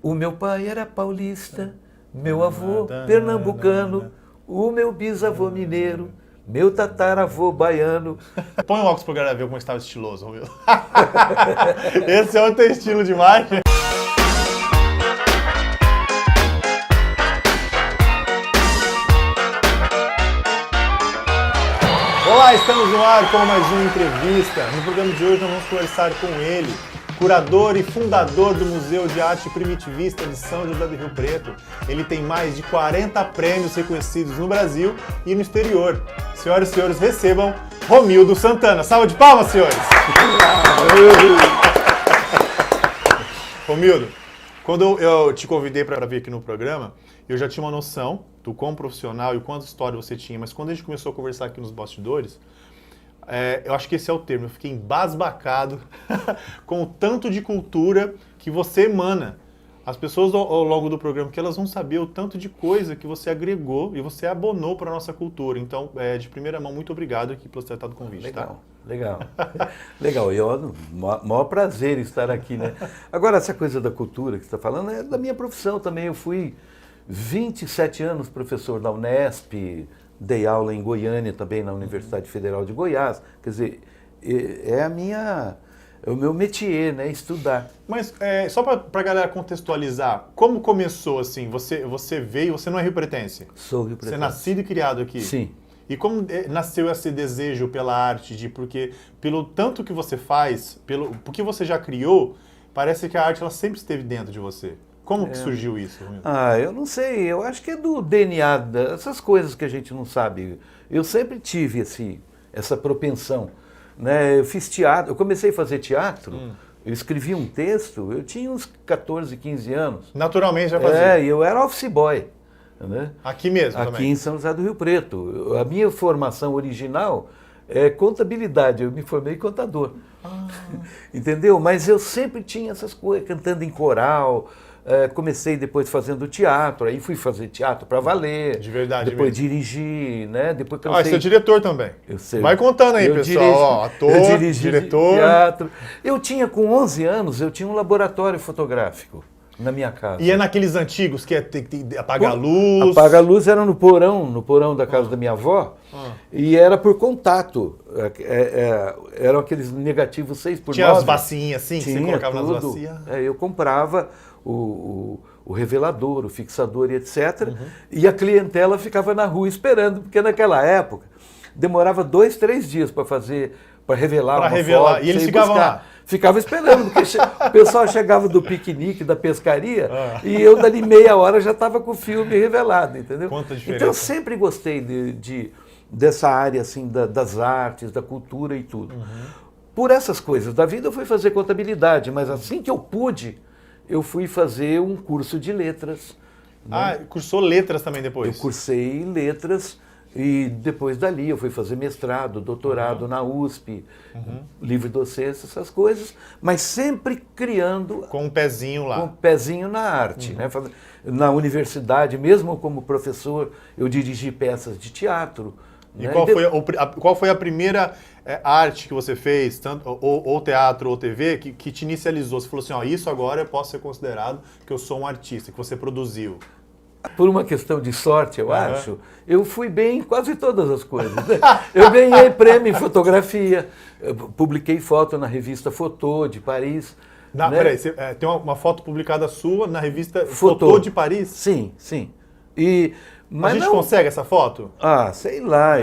O meu pai era paulista, meu avô pernambucano, o meu bisavô mineiro, meu tataravô baiano. Põe o óculos pro galera ver como estava estiloso, Romildo. Esse é outro estilo de marketing. Olá, estamos no ar com mais uma entrevista. No programa de hoje nós vamos conversar com ele, curador e fundador do Museu de Arte Primitivista de São José do Rio Preto. Ele tem mais de 40 prêmios reconhecidos no Brasil e no exterior. Senhoras e senhores, recebam Romildo Santana. Salva de palmas, senhores! Romildo, quando eu te convidei para vir aqui no programa, eu já tinha uma noção do quão profissional e quanta história você tinha, mas quando a gente começou a conversar aqui nos bastidores, eu acho que esse é o termo, eu fiquei embasbacado com o tanto de cultura que você emana. As pessoas ao longo do programa, que elas vão saber o tanto de coisa que você agregou e você abonou para a nossa cultura. Então, de primeira mão, muito obrigado aqui por ter aceitado o convite. Legal, tá? legal. Legal, e maior prazer estar aqui, né? Agora, essa coisa da cultura que você está falando é da minha profissão também. Eu fui 27 anos professor da Unesp, dei aula em Goiânia também, na Universidade Federal de Goiás. Quer dizer, é o meu métier, né? Estudar. Mas, só para a galera contextualizar, como começou assim? Você veio, você não é riopretense? Sou riopretense. Você é nascido e criado aqui? Sim. E como nasceu esse desejo pela arte? Porque pelo tanto que você faz, porque você já criou, parece que a arte ela sempre esteve dentro de você. Como que surgiu isso, Romildo? Eu não sei, eu acho que é do DNA, essas coisas que a gente não sabe. Eu sempre tive essa propensão, né? Eu fiz teatro, eu comecei a fazer teatro, eu escrevi um texto, eu tinha uns 14, 15 anos. Naturalmente já fazia? E eu era office boy. Né? Aqui mesmo Aqui também? em São José do Rio Preto. A minha formação original é contabilidade, eu me formei contador. Entendeu? Mas eu sempre tinha essas coisas, cantando em coral. Comecei depois fazendo teatro, aí fui fazer teatro para valer. De verdade depois mesmo. dirigi, né? Depois Você é diretor também. Eu sei. Vai contando aí, pessoal. Ator, diretor. Teatro. Eu tinha, com 11 anos, eu tinha um laboratório fotográfico na minha casa. E é naqueles antigos que tem que apagar a luz? Apagar a luz era no porão da casa da minha avó, e era por contato. Eram aqueles negativos 6x9. Tinha as bacinhas assim, que você colocava nas bacias? Eu comprava o revelador, o fixador e etc. E a clientela ficava na rua esperando, porque naquela época demorava 2, 3 dias para revelar uma foto. E eles ficavam lá? Ficava esperando, porque o pessoal chegava do piquenique, da pescaria, e eu dali meia hora já estava com o filme revelado, entendeu? Quanta diferença. Então eu sempre gostei dessa área assim, das artes, da cultura e tudo. Por essas coisas da vida eu fui fazer contabilidade, mas assim que eu pude, eu fui fazer um curso de letras. Né? Cursou letras também depois? Eu cursei letras. E depois dali eu fui fazer mestrado, doutorado na USP, livre docência, essas coisas, mas sempre criando... Com um pezinho lá. Com um pezinho na arte. Né? Na universidade, mesmo como professor, eu dirigi peças de teatro. E né? qual foi a primeira arte que você fez, tanto, ou teatro ou TV, que te inicializou? Você falou assim, isso agora eu posso ser considerado que eu sou um artista, que você produziu. Por uma questão de sorte, eu acho, eu fui bem em quase todas as coisas. Né? Eu ganhei prêmio em fotografia, publiquei foto na revista Photo de Paris. Né? Peraí, tem uma foto publicada sua na revista Photo de Paris? Sim, sim. Mas a gente consegue essa foto? Sei lá,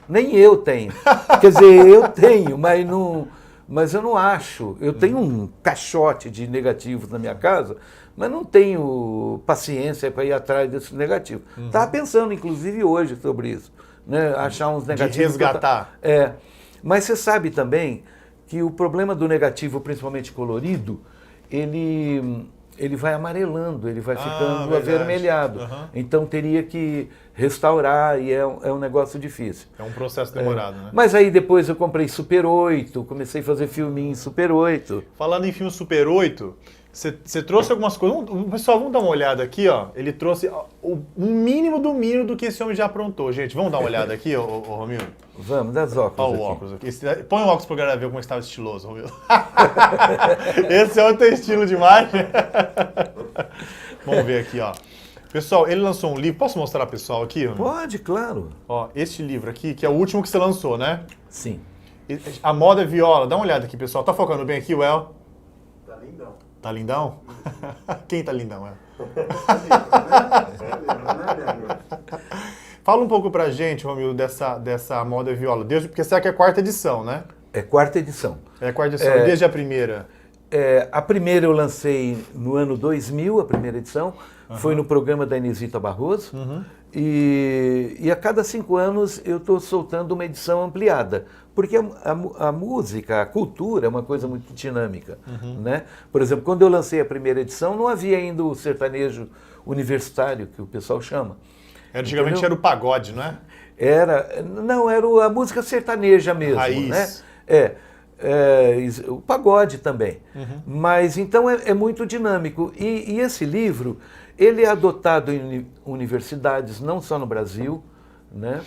nem eu tenho. Quer dizer, eu tenho, mas eu não acho. Eu tenho um caixote de negativos na minha casa, mas não tenho paciência para ir atrás desses negativos. Estava pensando, inclusive, hoje sobre isso. Né? Achar uns negativos. De resgatar. Mas você sabe também que o problema do negativo, principalmente colorido, ele vai amarelando, ele vai ficando avermelhado. Então teria que restaurar e é um negócio difícil. É um processo demorado, né? Mas aí depois eu comprei Super 8, comecei a fazer filme em Super 8. Falando em filme Super 8, Você trouxe algumas coisas. Pessoal, vamos dar uma olhada aqui, ó. Ele trouxe o mínimo do mínimo do que esse homem já aprontou. Gente, vamos dar uma olhada aqui, ô Romildo? Vamos, dá os óculos. Olha aqui. o óculos aqui. Põe o óculos pro galera ver como estava estiloso, Romildo. Esse é o teu estilo de imagem. Vamos ver aqui, ó. Pessoal, ele lançou um livro. Posso mostrar pro pessoal aqui? Romildo? Pode, claro. Ó, este livro aqui, que é o último que você lançou, né? Sim. A Moda é Viola. Dá uma olhada aqui, pessoal. Tá focando bem aqui, Well? Tá lindão. Tá lindão? Quem tá lindão, Fala um pouco pra gente, Romildo, dessa Moda Viola. Porque essa aqui é a quarta edição, né? É quarta edição. É a quarta edição. E desde a primeira? A primeira eu lancei no ano 2000, a primeira edição. Foi no programa da Inesita Barroso. E a cada 5 anos eu estou soltando uma edição ampliada. Porque a música, a cultura é uma coisa muito dinâmica. Né? Por exemplo, quando eu lancei a primeira edição, não havia ainda o sertanejo universitário, que o pessoal chama. Antigamente era o pagode, não é? Era a música sertaneja mesmo. Raiz. Né? O pagode também. Mas então é muito dinâmico. E esse livro, ele é adotado em universidades, não só no Brasil, né?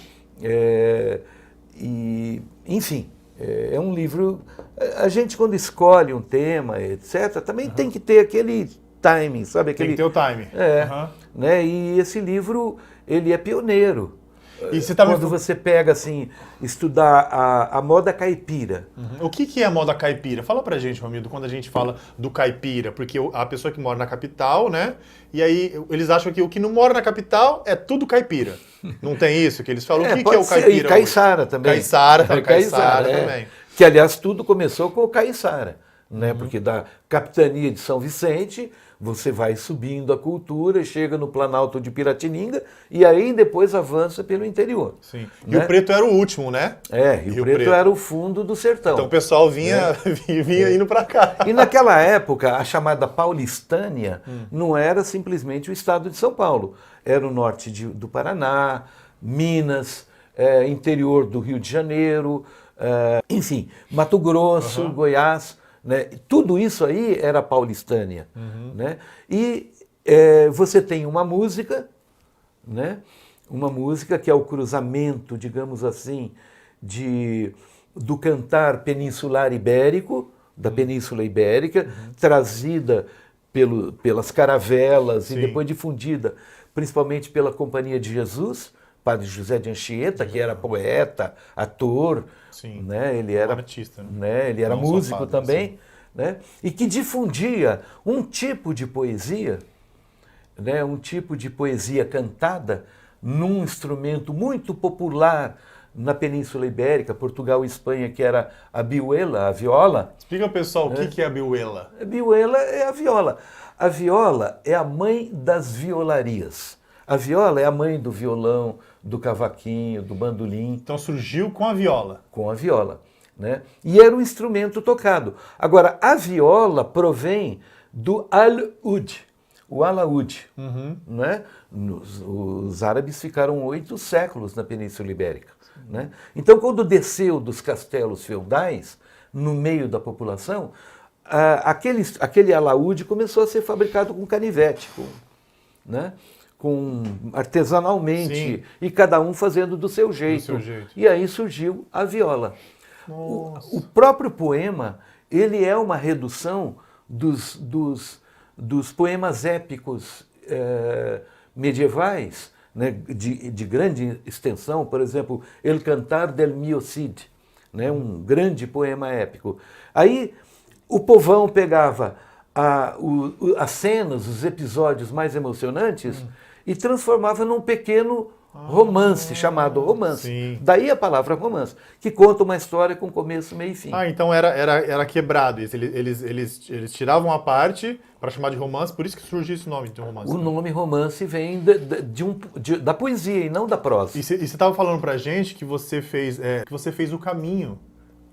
Enfim, é um livro... A gente, quando escolhe um tema, etc., também tem que ter aquele timing, sabe? Tem que ter o timing. Né? E esse livro, ele é pioneiro. E você tá quando você pega, assim, estudar a moda caipira. O que é a moda caipira? Fala pra gente, Romildo, quando a gente fala do caipira, porque a pessoa que mora na capital, né? E aí eles acham que o que não mora na capital é tudo caipira. Não tem isso que eles falam? O que é o caipira? E caiçara também. Caiçara também. Que, aliás, tudo começou com o caiçara. Né? Porque da capitania de São Vicente, você vai subindo a cultura, chega no Planalto de Piratininga e aí depois avança pelo interior. Sim. Né? Rio Preto era o último, né? Rio Preto era o fundo do sertão. Então o pessoal vinha indo para cá. E naquela época, a chamada Paulistânia não era simplesmente o estado de São Paulo. Era o norte do Paraná, Minas, interior do Rio de Janeiro, enfim, Mato Grosso, Goiás. Né? Tudo isso aí era paulistânia. Né? E você tem uma música, né? Uma música que é o cruzamento, digamos assim, do cantar peninsular ibérico, da Península Ibérica, trazida pelas caravelas e depois difundida principalmente pela Companhia de Jesus, Padre José de Anchieta, que era poeta, ator, né? Ele era artista, né? Ele era músico também, né? E que difundia um tipo de poesia, né? Um tipo de poesia cantada num instrumento muito popular na Península Ibérica, Portugal e Espanha, que era a biuela, a viola. Explica ao pessoal o que é a biuela. A biuela é a viola. A viola é a mãe das violarias. A viola é a mãe do violão, do cavaquinho, do bandolim. Então surgiu com a viola. Com a viola. Né? E era um instrumento tocado. Agora, a viola provém do al-ud, o alaúde. Né? Os árabes ficaram 8 séculos na Península Ibérica. Né? Então, quando desceu dos castelos feudais, no meio da população, aquele alaúde começou a ser fabricado com canivete, né? Artesanalmente, e cada um fazendo do seu jeito. E aí surgiu a viola. O próprio poema, ele é uma redução dos poemas épicos medievais, né, de grande extensão, por exemplo, El Cantar del Mio Cid, né, um grande poema épico. Aí o povão pegava as cenas, os episódios mais emocionantes e transformava num pequeno romance, chamado romance. Sim. Daí a palavra romance, que conta uma história com começo, meio e fim. Então era quebrado isso. Eles tiravam a parte para chamar de romance, por isso que surgiu esse nome de romance. O nome romance vem da poesia e não da prosa. E você estava falando pra gente que você fez o caminho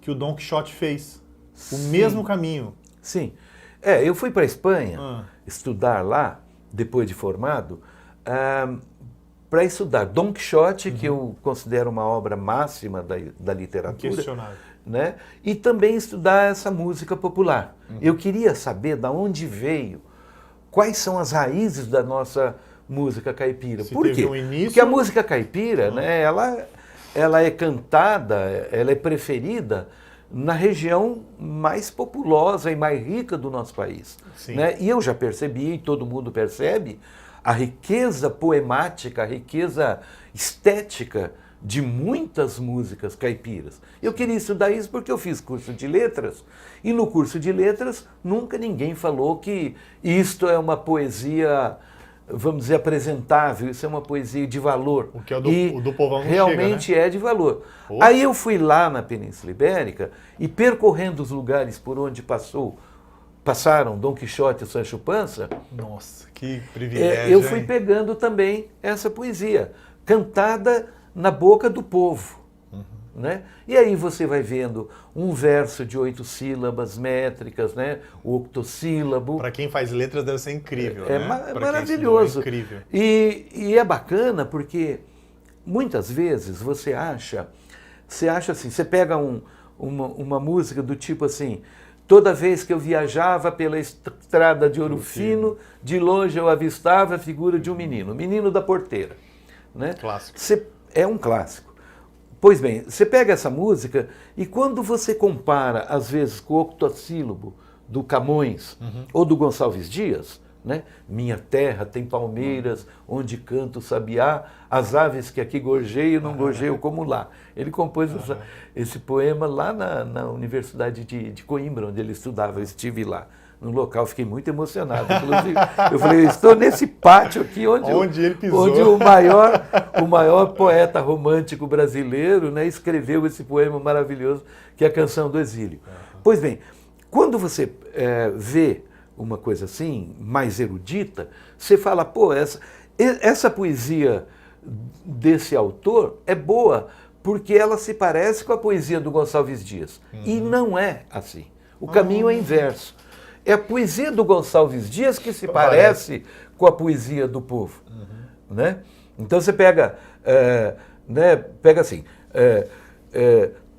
que o Dom Quixote fez. O mesmo caminho. Sim. Eu fui para a Espanha estudar lá, depois de formado, para estudar Dom Quixote, que eu considero uma obra máxima da literatura. Inquestionável. né? E também estudar essa música popular. Eu queria saber de onde veio, quais são as raízes da nossa música caipira. Se Por teve quê? um início- Porque a música caipira, né, ela é cantada, ela é preferida na região mais populosa e mais rica do nosso país. Sim. Né? E eu já percebi, e todo mundo percebe, a riqueza poemática, a riqueza estética de muitas músicas caipiras. Eu queria estudar isso porque eu fiz curso de letras, e no curso de letras nunca ninguém falou que isto é uma poesia, vamos dizer, apresentável, isso é uma poesia de valor. O que é o do povão não realmente chega, né? é de valor. Pô. Aí eu fui lá na Península Ibérica e percorrendo os lugares por onde passaram Dom Quixote e Sancho Panza, Nossa, que privilégio, eu fui hein? pegando também essa poesia, cantada na boca do povo. Né? E aí você vai vendo um verso de 8 sílabas métricas, né? O octossílabo. Para quem faz letras deve ser incrível, É né? Pra quem maravilhoso. estudou, é incrível. E é bacana porque muitas vezes você acha assim, você pega uma música do tipo assim: toda vez que eu viajava pela estrada de Ouro Fino, de longe eu avistava a figura de um menino, o menino da porteira. Né? Clássico. É um clássico. Pois bem, você pega essa música e quando você compara, às vezes, com o octossílabo do Camões ou do Gonçalves Dias, né? Minha terra tem palmeiras, onde canta o sabiá, as aves que aqui gorjeiam, não gorjeiam como lá. Ele compôs esse poema lá na Universidade de Coimbra, onde ele estudava. Eu estive lá no local, fiquei muito emocionado. Inclusive, eu falei, eu estou nesse pátio aqui onde ele pisou. Onde o maior poeta romântico brasileiro, né, escreveu esse poema maravilhoso que é a Canção do Exílio. Pois bem, quando você vê uma coisa assim, mais erudita, você fala, pô, essa poesia desse autor é boa, porque ela se parece com a poesia do Gonçalves Dias. E não é assim. O caminho é inverso. É a poesia do Gonçalves Dias que se parece com a poesia do povo. Né? Então você pega, pega assim,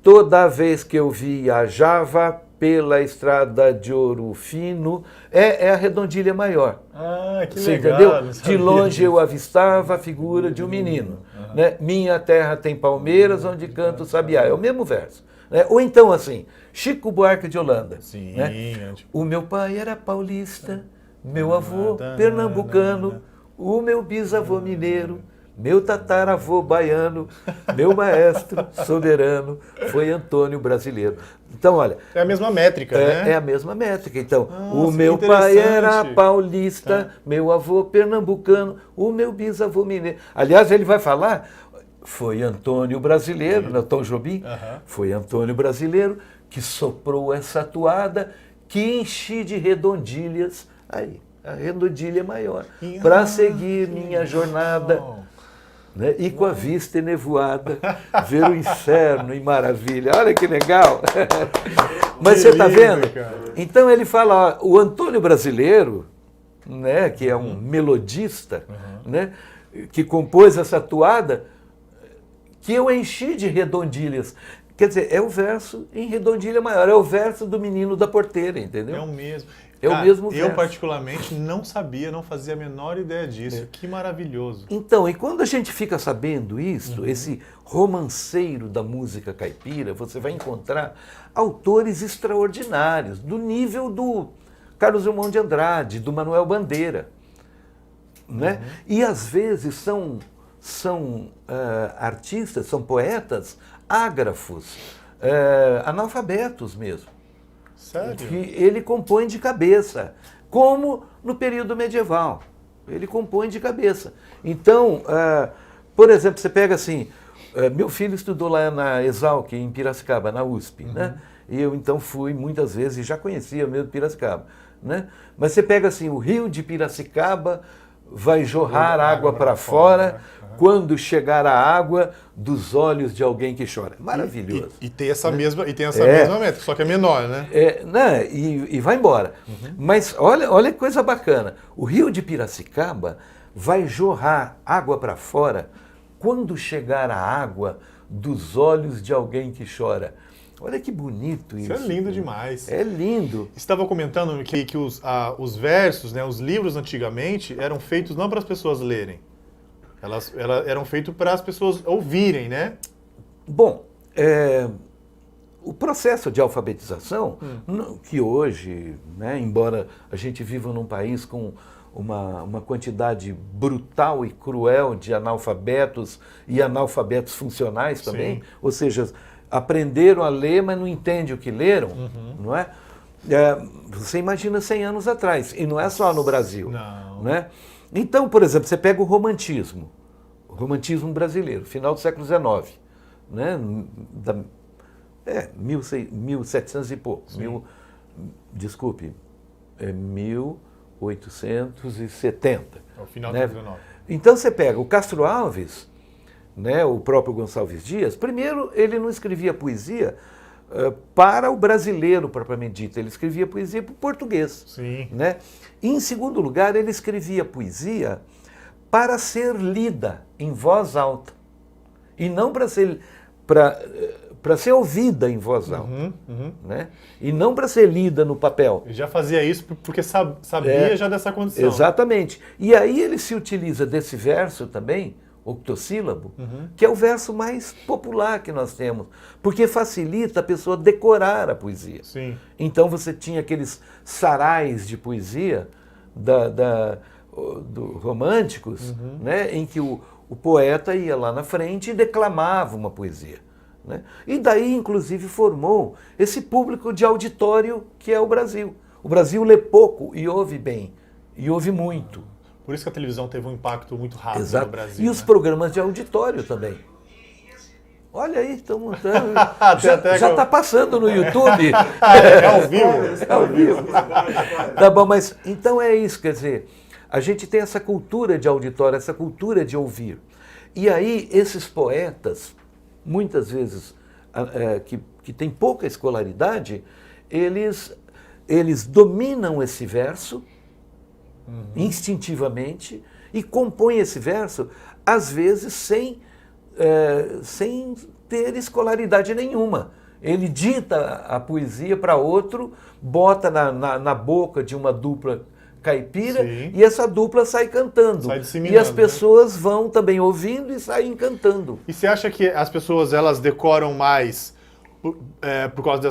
toda vez que eu viajava pela estrada de Ouro Fino, é a redondilha maior. Ah, que Você legal. entendeu? Não De sabia longe disso. eu avistava a figura de um menino. Né? Minha terra tem palmeiras, onde canta o sabiá. É o mesmo verso. Né? Ou então assim, Chico Buarque de Holanda. Sim, Né? tipo- O meu pai era paulista, meu avô pernambucano, o meu bisavô mineiro, meu tataravô baiano, meu maestro soberano foi Antônio Brasileiro. Então, olha, É a mesma métrica, né? é a mesma métrica. Então, Nossa, o meu que pai era interessante. paulista, meu avô pernambucano, o meu bisavô mineiro. Aliás, ele vai falar, foi Antônio Brasileiro, né, Tom Jobim, foi Antônio Brasileiro que soprou essa toada que enchi de redondilhas. Aí, a redondilha é maior. Para seguir minha jornada. Né? E com a vista enevoada, ver o inferno em maravilha. Olha que legal! Mas Que você está lindo, vendo? cara. Então ele fala, ó, o Antônio Brasileiro, né, que é um melodista, né, que compôs essa toada, que eu enchi de redondilhas. Quer dizer, é o verso em redondilha maior, é o verso do menino da porteira, entendeu? É o mesmo. É o Cara, mesmo eu verso. particularmente não sabia, não fazia a menor ideia disso. Que maravilhoso. Então, e quando a gente fica sabendo isso, esse romanceiro da música caipira, você vai encontrar autores extraordinários, do nível do Carlos Drummond de Andrade, do Manuel Bandeira. Né? E às vezes são artistas, são poetas ágrafos, analfabetos mesmo. Sério? Que ele compõe de cabeça, como no período medieval. Ele compõe de cabeça. Então, por exemplo, você pega assim, meu filho estudou lá na Exalc, em Piracicaba, na USP, né? E eu então fui muitas vezes, e já conhecia mesmo Piracicaba, né? Mas você pega assim, o rio de Piracicaba vai jorrar água para fora quando chegar a água dos olhos de alguém que chora. Maravilhoso. E tem essa mesma métrica, só que é menor, né? Né? E vai embora. Mas olha que coisa bacana. O rio de Piracicaba vai jorrar água para fora quando chegar a água dos olhos de alguém que chora. Olha que bonito isso. Isso é lindo demais. É lindo. Você estava comentando que os versos, né, os livros antigamente eram feitos não para as pessoas lerem. Elas eram feitos para as pessoas ouvirem, né? Bom, o processo de alfabetização, que hoje, né, embora a gente viva num país com uma quantidade brutal e cruel de analfabetos e analfabetos funcionais também, Sim. ou seja, aprenderam a ler, mas não entendem o que leram, não é? Você imagina 100 anos atrás, e não é só no Brasil. Não. Né? Então, por exemplo, você pega o romantismo brasileiro, final do século XIX, né? 1700 e pouco, desculpe, 1870. É o final né? do 19. Então você pega o Castro Alves, né, o próprio Gonçalves Dias, primeiro ele não escrevia poesia para o brasileiro propriamente dito, ele escrevia poesia para o português. Sim. Né? E, em segundo lugar, ele escrevia poesia para ser lida em voz alta e não para ser ouvida em voz alta, né? E não para ser lida no papel. Ele já fazia isso porque sabia já dessa condição. Exatamente. E aí ele se utiliza desse verso também, octossílabo, que é o verso mais popular que nós temos, porque facilita a pessoa decorar a poesia. Sim. Então você tinha aqueles sarais de poesia românticos, né, em que o poeta ia lá na frente e declamava uma poesia. Né? E daí, inclusive, formou esse público de auditório que é o Brasil. O Brasil lê pouco e ouve bem, e ouve muito. Por isso que a televisão teve um impacto muito rápido Exato. no Brasil. E os programas de auditório também. Olha aí, estão montando. Já está passando no YouTube. É ao vivo. É ao vivo. Tá bom, mas então é isso, quer dizer, a gente tem essa cultura de auditório, essa cultura de ouvir. E aí, esses poetas, muitas vezes, que têm pouca escolaridade, eles dominam esse verso instintivamente e compõem esse verso, às vezes, sem ter escolaridade nenhuma. Ele dita a poesia para outro, bota na boca de uma dupla caipira. Sim. E essa dupla sai cantando. Sai disseminando, e as pessoas vão também ouvindo e saem cantando. E você acha que as pessoas elas decoram mais por causa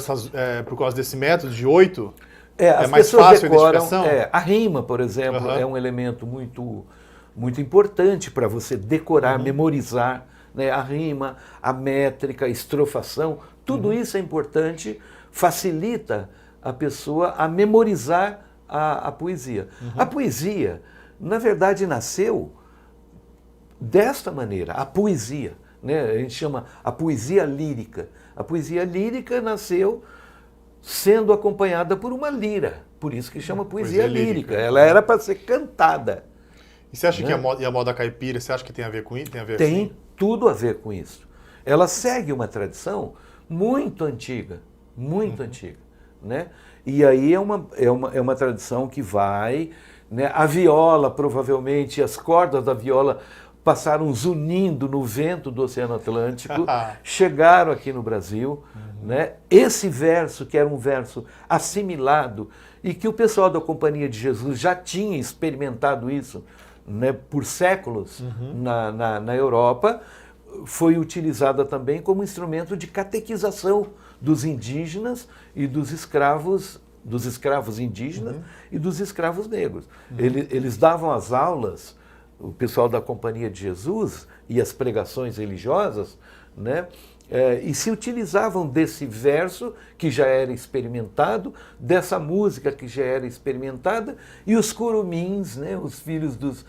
desse método de 8? As mais pessoas fácil a decoram. identificação? A rima, por exemplo, é um elemento muito, muito importante para você decorar, memorizar, né? A rima, a métrica, a estrofação, tudo isso é importante, facilita a pessoa a memorizar a poesia. A poesia, na verdade, nasceu desta maneira, a poesia, né? A gente chama a poesia lírica. A poesia lírica nasceu sendo acompanhada por uma lira, por isso que chama poesia lírica. Ela era para ser cantada. E você acha né? que a moda caipira, você acha que tem a ver com isso? Tem tudo a ver com isso. Ela segue uma tradição muito antiga, né? E aí é uma tradição que vai, né? A viola, provavelmente, as cordas da viola passaram zunindo no vento do Oceano Atlântico, chegaram aqui no Brasil, né? Esse verso, que era um verso assimilado, e que o pessoal da Companhia de Jesus já tinha experimentado isso, né, por séculos na Europa, foi utilizada também como instrumento de catequização dos indígenas e dos escravos indígenas e dos escravos negros. Eles davam as aulas, o pessoal da Companhia de Jesus e as pregações religiosas, né, e se utilizavam desse verso que já era experimentado, dessa música que já era experimentada, e os curumins, né, os filhos dos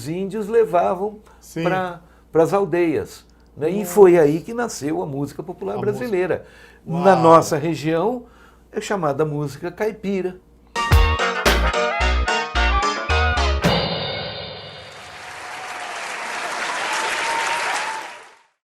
índios, levavam para as aldeias. Né? E foi aí que nasceu a música popular brasileira. Na nossa região é chamada música caipira.